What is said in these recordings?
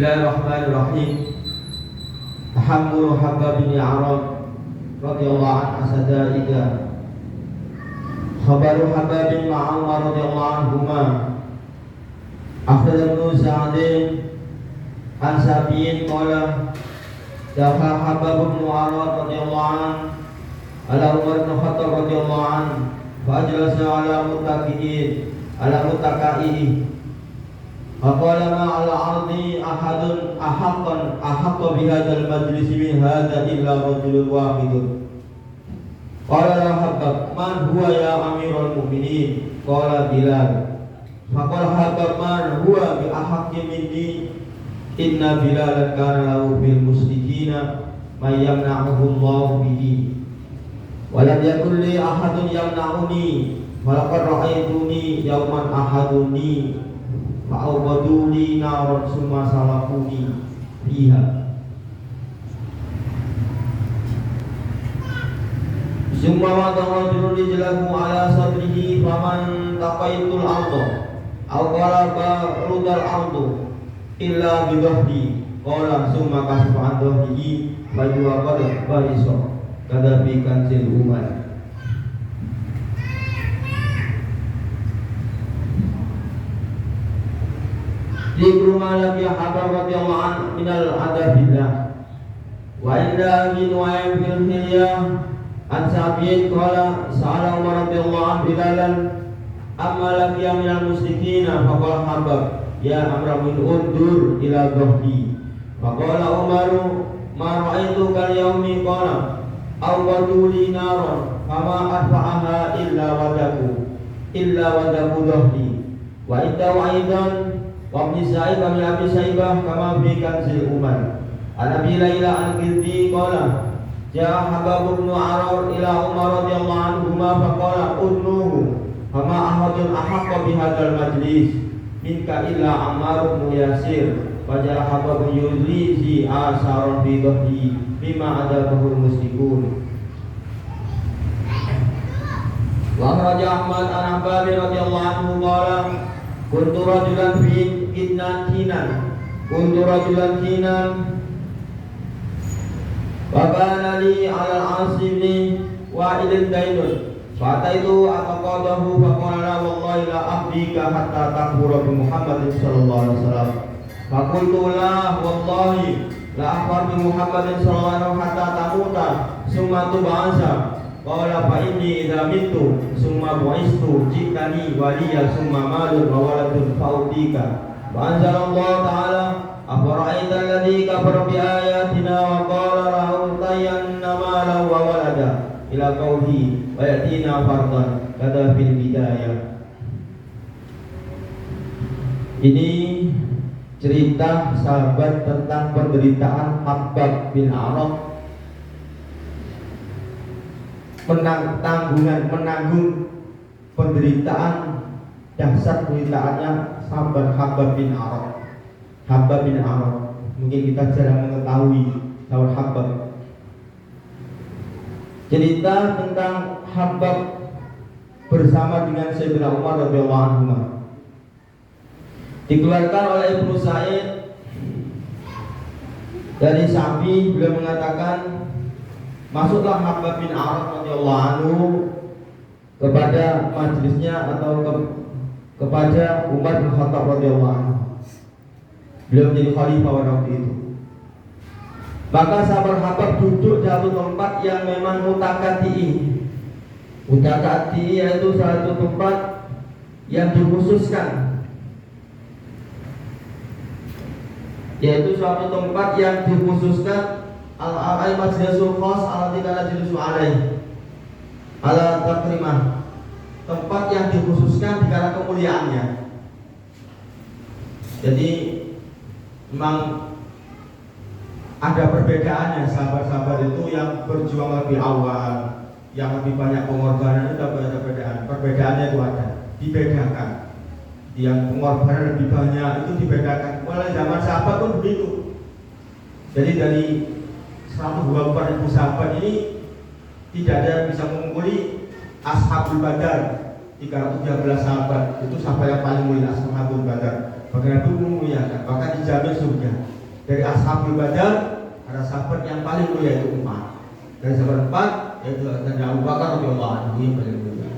Bismillahirrahmanirrahim. Tahammulu Habab bin Arad radhiyallahu an asadaida. Khabaru Habab bin Ma'amar radhiyallahu anhuma. Akhbar Ibnu Sa'din an Sabiyin qala dakhala Habab bin Arad radhiyallahu an ala Umar bin Khattab radhiyallahu an fa ajlasa ala muttaqaihi. Faqala ma ala ardi ahadun ahaqqa bihadzal majlis min hadza illa rajulun wahidun. Qala la Habab man huwa ya amirul mu'minin? Qala Bilal. Faqala Habab man huwa bi ahaqqi minni? Inna Bilalan kana lahu bil musyrikina may yamna'uhu Allah bihi wa lam yakul li ahadun yamna'uni wa laqad ra'aytuni yawman ahaduni fa'awwaduni naran summa salakuni fiha. Summa wada'a rajulun rijlahu ala sadrihi faman taqaitul arda aw qala barudal ardu illa bidahdi qala summa kasfa an dahdihi wa huwa qad barisa kada bi kanzil umar. Dikru malak ya Habab radhiyallahu anhu minal adabillah wa inda min wa'im fil hilyah an Sabiyin qala sa'ala Umar radhiyallahu anhu Bilalan amma lak ya minal musyrikina faqala Habab ya amra min undur ila dhahdi faqala Umaru ma ra'aitu kal yaumi qala awwadu li naran fama adfa'aha illa wadaku dhahdi wa idda aidan wa ibn Sa'id wa Abi Saibah kama fi kanzil umar. An-Nabi Laila al-Qirdi qala ja'a Habab bin Arad ila Umar radhiyallahu anhu faqala unnuhu fama ahadun ahaqqa bihadzal majlis minka illa Ammar bin Yasir fajar Habab yuzli asaran fi dhahri bima adabahu musyrikun. Wa raja Ahmad an Habab radhiyallahu anhu qala kuntu rajulan fi kinan wa kana li ala al-asimi wa ilal dainun fataitu ataqadahu fa qala wallahi la ahdika hatta takfura bi Muhammadin sallallahu alaihi wasallam fa qultu la wallahi la akhbar bi Muhammadin sallallahu alaihi wasallam hatta tamuta summa tub'asa qala fa inni idza mittu summa bu'istu jitani waliya summa malun wa waladun fa'udika wa anzalallahu ta'ala afara'aita alladhi kafara bi ayatina wa qala ra'utayanna malan wa walada ila qawli wa yatina fardan kada fil bidayah. Ini cerita sahabat tentang penderitaan Habab bin Arad menanggung penderitaan dahsyat penderitaannya sahabat Habab bin Arad. Habab bin Arad mungkin kita jarang mengetahui sahabat Habab. Cerita tentang Habab bersama dengan Sayyidina Umar radhiyallahu anhu dikeluarkan oleh Ibnu Sa'id dari Sabi. Beliau mengatakan masuklah Habab bin Arad radhiyallahu anhu kepada majelisnya atau kepada Umar bin Khattab radhiyallahu anhu. Beliau menjadi khalifah pada waktu itu. Maka sahabat Habab duduk di satu tempat yang memang mutakati. Mutakati yaitu satu tempat yang dikhususkan, yaitu suatu tempat yang dikhususkan al-alai majlisul khas alati kana julusu alaih ala takrimah, tempat yang dikhususkan di kala kemuliaannya. Jadi memang ada perbedaannya. Sahabat-sahabat itu yang berjuang lebih awal, yang lebih banyak pengorbanan, itu ada perbedaan. Perbedaannya itu ada, dibedakan. Yang pengorbanan lebih banyak itu dibedakan. Mulai zaman sahabat pun begitu. Jadi dari 124.000 sahabat ini tidak ada yang bisa mengungguli Ashabul Badar 313 sahabat. Itu sahabat yang paling mulia, Ashabul Badar. Bagaimanapun memuliakan, bahkan dijamin surga. Dari ashabul badar ada sahabat yang paling mulia itu 4. Dari sahabat 4 yaitu Abu Bakar radhiyallahu anhu yang paling mulia.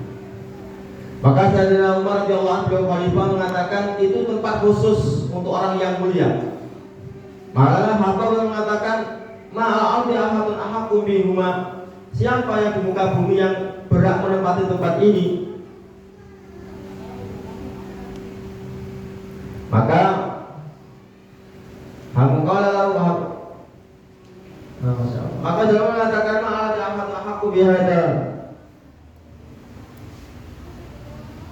Maka Sayyidina Umar radhiyallahu anhu khalifah mengatakan itu tempat khusus untuk orang yang mulia. Malah Habib mengatakan ma'al ardi ahadun ahaqqu bihuma. Siapa yang di muka bumi yang berhak menempati tempat ini? Maka Hamqala lahu maka dia mengatakan ma'al ahad ahaqu bihada,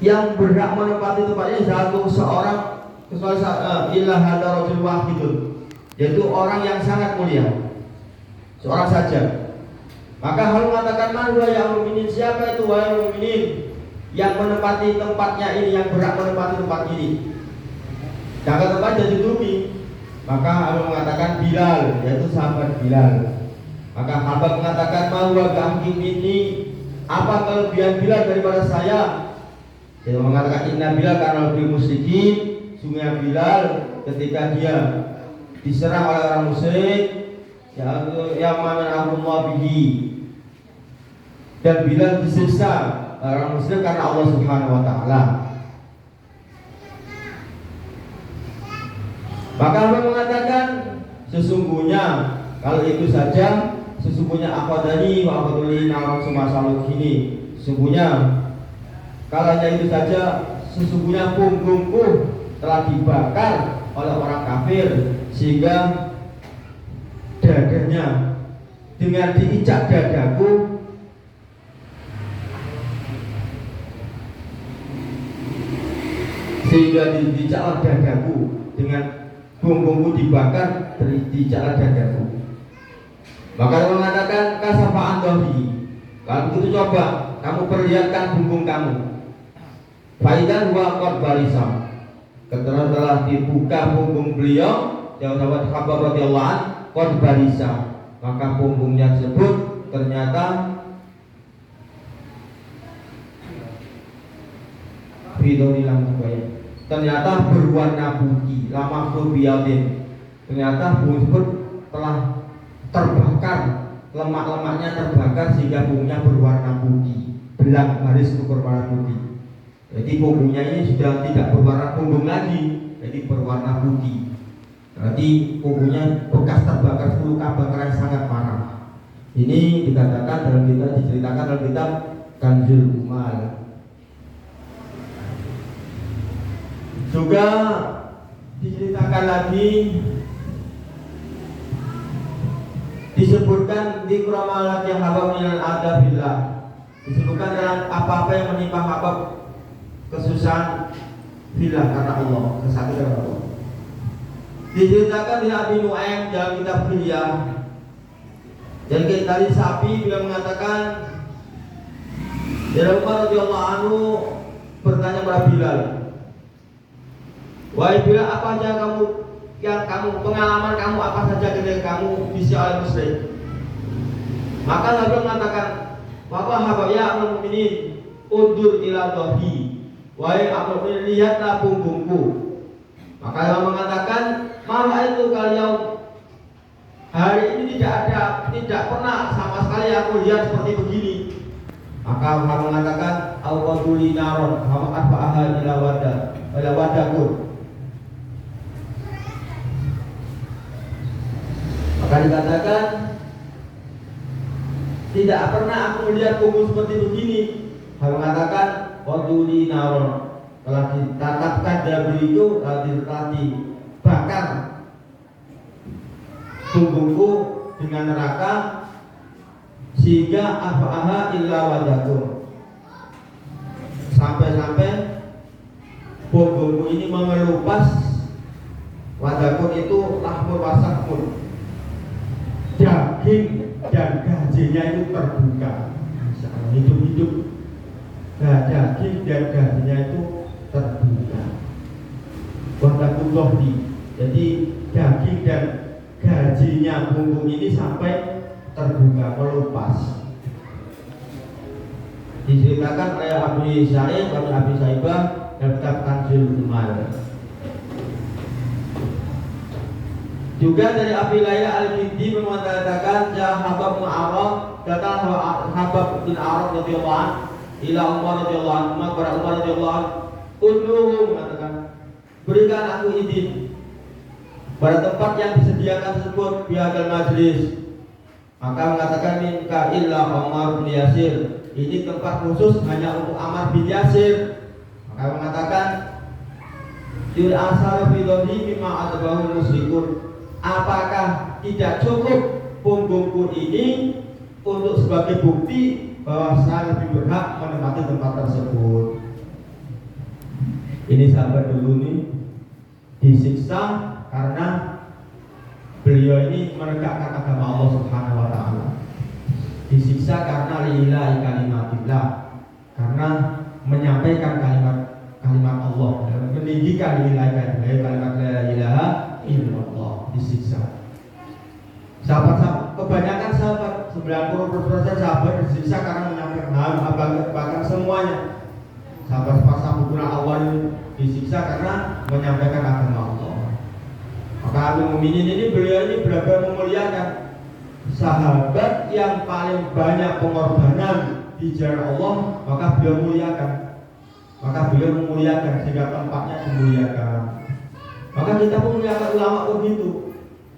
yang berhak menempati tempat ini satu seorang kecuali illa hada rajul wahidun, yaitu orang yang sangat mulia, seorang saja. Maka Hamqala mengatakan man huwa ya mu'minin, siapa itu wahai mu'minin yang menempati tempatnya ini, yang berhak menempati tempat ini. Jangan tempat jadi bumi. Maka Habib mengatakan Bilal, yaitu sahabat Bilal. Maka Habib mengatakan bahwa gahkim ini apa kelebihan Bilal daripada saya? Dia mengatakan inna Bilal karena lebih musyrikin. Sungguh Bilal ketika dia diserang oleh orang musyrik, yang mana Allah bihi, dan Bilal disiksa orang musyrik karena Allah Subhanahu wa taala. Maka Allah mengatakan sesungguhnya kalau itu saja, sesungguhnya akhadani wa akhaduli naram sumasaluk ini, sesungguhnya kalau hanya itu saja, sesungguhnya punggungku telah dibakar oleh orang kafir sehingga dadanya dengan diinjak dadaku sehingga diinjaklah dadaku dengan punggungku dibakar di jalan dadaku. Maka dia mengatakan kasafa'an dohi, kalau begitu coba kamu perlihatkan punggung kamu. Faidan huwa qad barisa, ketika telah dibuka punggung beliau, sahabat Habib radhiyallahu anhu qad barisa, maka punggungnya tersebut ternyata fidonilang baik, ternyata berwarna putih, lama biadin. Ternyata punggung tersebut telah terbakar, lemak-lemaknya terbakar sehingga punggungnya berwarna putih, belang garis itu berwarna putih. Jadi punggungnya ini sudah tidak berwarna punggung lagi, jadi berwarna putih. Berarti punggungnya bekas terbakar luka bakar yang sangat parah. Ini dikatakan dalam kitab, diceritakan dalam kitab Kanzul Umal. Juga diceritakan lagi, disebutkan di Quramalati Habab minal adabillah, disebutkan dalam apa-apa yang menimpa Habab kesusahan billah karena Allah, kesakitan karena Allah. Diceritakan di Abi Nu'aim dalam kitab Hilyah, dan dari sapi bila mengatakan dari Umar radhiyallahu anhu bertanya kepada Bilal, wahai Bilal, apa saja pengalaman kamu apa saja ketika kamu disiksa oleh musyrik? Maka Nabi mengatakan, "Bapak Habab ya Amirul Mukminin, undur ila dhahri." Wahai Amirul Mukminin, lihatlah punggungku. Maka Allah mengatakan, "Mara itu kalian hari ini tidak pernah sama sekali aku lihat seperti begini." Maka Allah mengatakan, "Al-waduli naron, hama arba'aha ila wadakur." Maka dikatakan tidak pernah aku melihat punggung seperti begini. Allah mengatakan waduli naron, telah ditatapkan dalam diriku, telah dibakar punggungku dengan neraka sehingga afa'aha illa wadakur, sampai-sampai punggungku ini mengelupas. Wadakur itu lahmur wasakmur, daging dan gajinya itu terbuka, hidup-hidup. Daging dan gajinya itu terbuka. Wadakullah, jadi daging dan gajinya punggung ini sampai terbuka, melepas. Diceritakan oleh Abi Sa'id dan Abi Saibah dalam kitab Kanzul Umal. Juga dari Abi Layla Al-Kindi mengatakan Habab bin Arad, datang Habab bin Arad radhiyallahu anhu ila Umar radhiyallahu anhu, kepada Umar radhiyallahu anhu, "Udnuhu," mengatakan, "Berikan aku izin pada tempat yang disediakan tersebut biadal majlis." Maka mengatakan, "Minka illa Umar bin Yasir." Ini tempat khusus hanya untuk Ammar bin Yasir. Maka mengatakan, "Yul asar fi dhanni mimma adbahu musyrikun." Apakah tidak cukup punggungku ini untuk sebagai bukti bahwa saya lebih berhak menempati tempat tersebut? Ini sahabat dulu nih disiksa karena beliau ini menegakkan agama Allah Subhanahu wa taala. Disiksa karena lillahi kalimatillah, karena menyampaikan kalimat Allah, meninggikan lillahi kalimat la ilaha illallah, disiksa. Sahabat, kebanyakan sahabat, 90% sahabat disiksa karena menyampaikan, bahkan semuanya. Sahabat pas Abu Hurairah awal disiksa karena menyampaikan agama Allah. Maka Abu Mukminin ini beliau ini benar-benar memuliakan sahabat yang paling banyak pengorbanan di jalan Allah, maka beliau muliakan. Maka beliau memuliakan sehingga tempatnya dimuliakan. Maka kita pun memuliakan ulama begitu,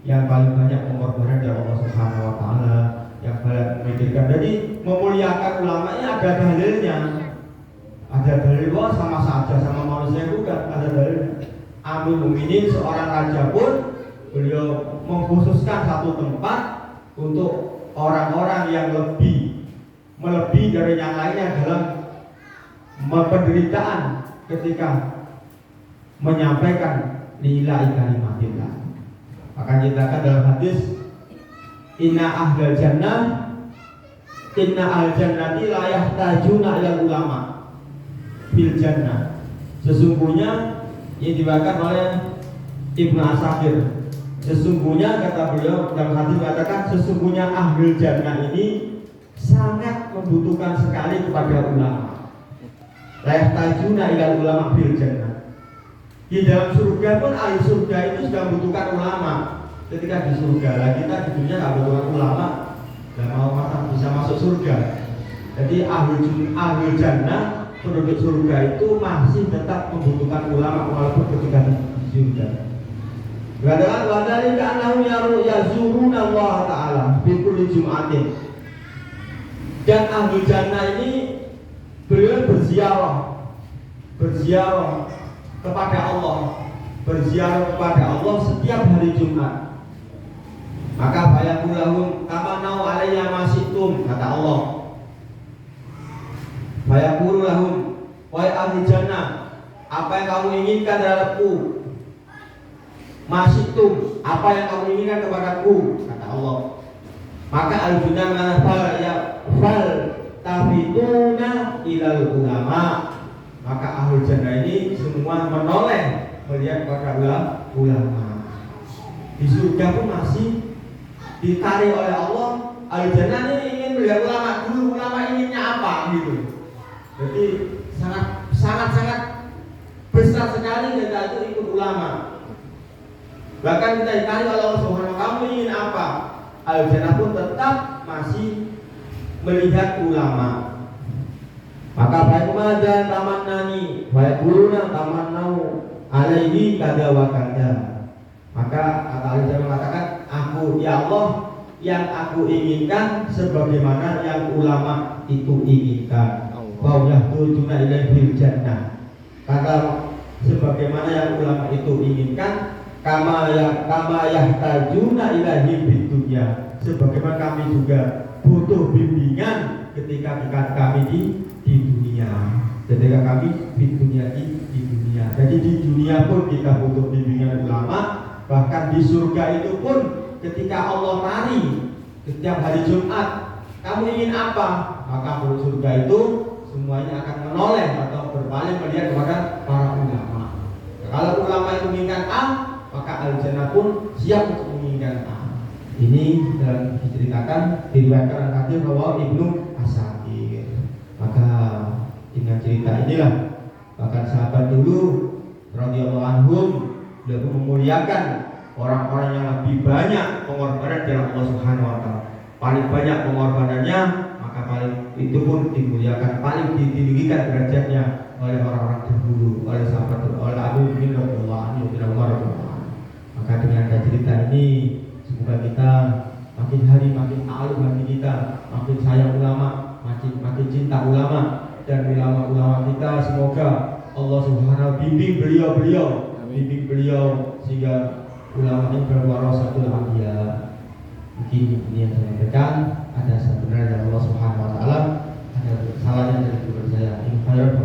yang paling banyak pengorbanan dari Allah Subhanahu wa taala, yang banyak memikirkan. Jadi memuliakan ulama ini ada dalilnya. Ada dalil bahwa sama saja sama manusia bukan, ada dalilnya. Amirul Mukminin seorang raja pun beliau mengkhususkan satu tempat untuk orang-orang yang melebihi dari yang lainnya dalam penderitaan ketika menyampaikan lillahi kalimatillah. Maka kita akan dalam hadis, inna ahlal jannati la yahtajuna ilal ulama fil jannah. Sesungguhnya yang dibakar oleh Ibnu Asakir, sesungguhnya kata beliau dalam hadis mengatakan, sesungguhnya ahlul jannah ini sangat membutuhkan sekali kepada ulama. La yahtajuna ilal ulama fil jannah. Di dalam surga pun ahli surga itu sudah membutuhkan ulama. Ketika di surga lah, kita di dunia nggak butuhkan ulama, nggak mau bisa masuk surga. Jadi ahli jannah, penduduk surga itu masih tetap membutuhkan ulama walaupun ketika di surga. Katakan wadari ka'annahum yazuruna Allah Ta'ala fi kulli jum'atin. Dan ahli jannah ini beliau berziarah kepada Allah, berziarah kepada Allah setiap hari Jumat. Maka bayaqulahum tamanau alayya masitum, kata Allah. Bayaqulahum, wahai ahli jannah, apa yang kamu inginkan terhadapku? Masitum, apa yang kamu inginkan kepadaku, kata Allah. Maka ahli jannah mengatakan, ya fal tafituna ilal ulama. Maka ahli jannah ini semua menoleh melihat kepada ulama. Di surga pun masih ditarik oleh Allah. Ahli jannah ini ingin melihat ulama dulu, ulama inginnya apa gitu. Jadi sangat besar sekali kita itu ikut ulama. Bahkan kita ditarik oleh Allah Subhanahu wa taala, kamu ingin apa? Ahli jannah pun tetap masih melihat ulama. Maka baik madan tamannani, baik guruna tamannau alaihi kada wa kada. Maka kata Allah mengatakan, aku ya Allah, yang aku inginkan sebagaimana yang ulama itu inginkan. Wa yahduna ilaihi jannah. Kata sebagaimana yang ulama itu inginkan, kama yahtajuna ilaihi bid dunya. Sebagaimana kami juga butuh bimbingan ketika kami di dunia. Ketika kami di dunia. Jadi di dunia pun kita butuh bimbingan ulama. Bahkan di surga itu pun ketika Allah tari setiap hari Jumat, kamu ingin apa? Maka penduduk surga itu semuanya akan menoleh atau berbalik melihat kepada para ulama. Kalau ulama itu menginginkan A, maka al-jannah pun siap untuk menginginkan A. Ini dan diceritakan diriwayatkan hadis bahwa Ibnu Asakir. Maka dengan cerita inilah bahkan sahabat dulu radhiyallahu anhum beliau memuliakan orang-orang yang lebih banyak pengorbanan dalam Allah Subhanahu wa taala. Paling banyak pengorbanannya, maka paling itu pun dimuliakan, paling ditinggikan derajatnya oleh orang-orang dahulu, oleh sahabat, oleh Abu bin Radhiyallahu anhu, maka dengan cerita ini semoga kita makin hari makin alim hati kita, makin sayang ulama, makin cinta ulama dan ulama-ulama kita. Semoga Allah Subhanahu bimbing beliau sehingga ulama ini berwarasatul anbiya. Mungkin ini yang saya sampaikan. Ada satu dari Allah Subhanahu wa taala, ada salahnya dari guru saya. In khairan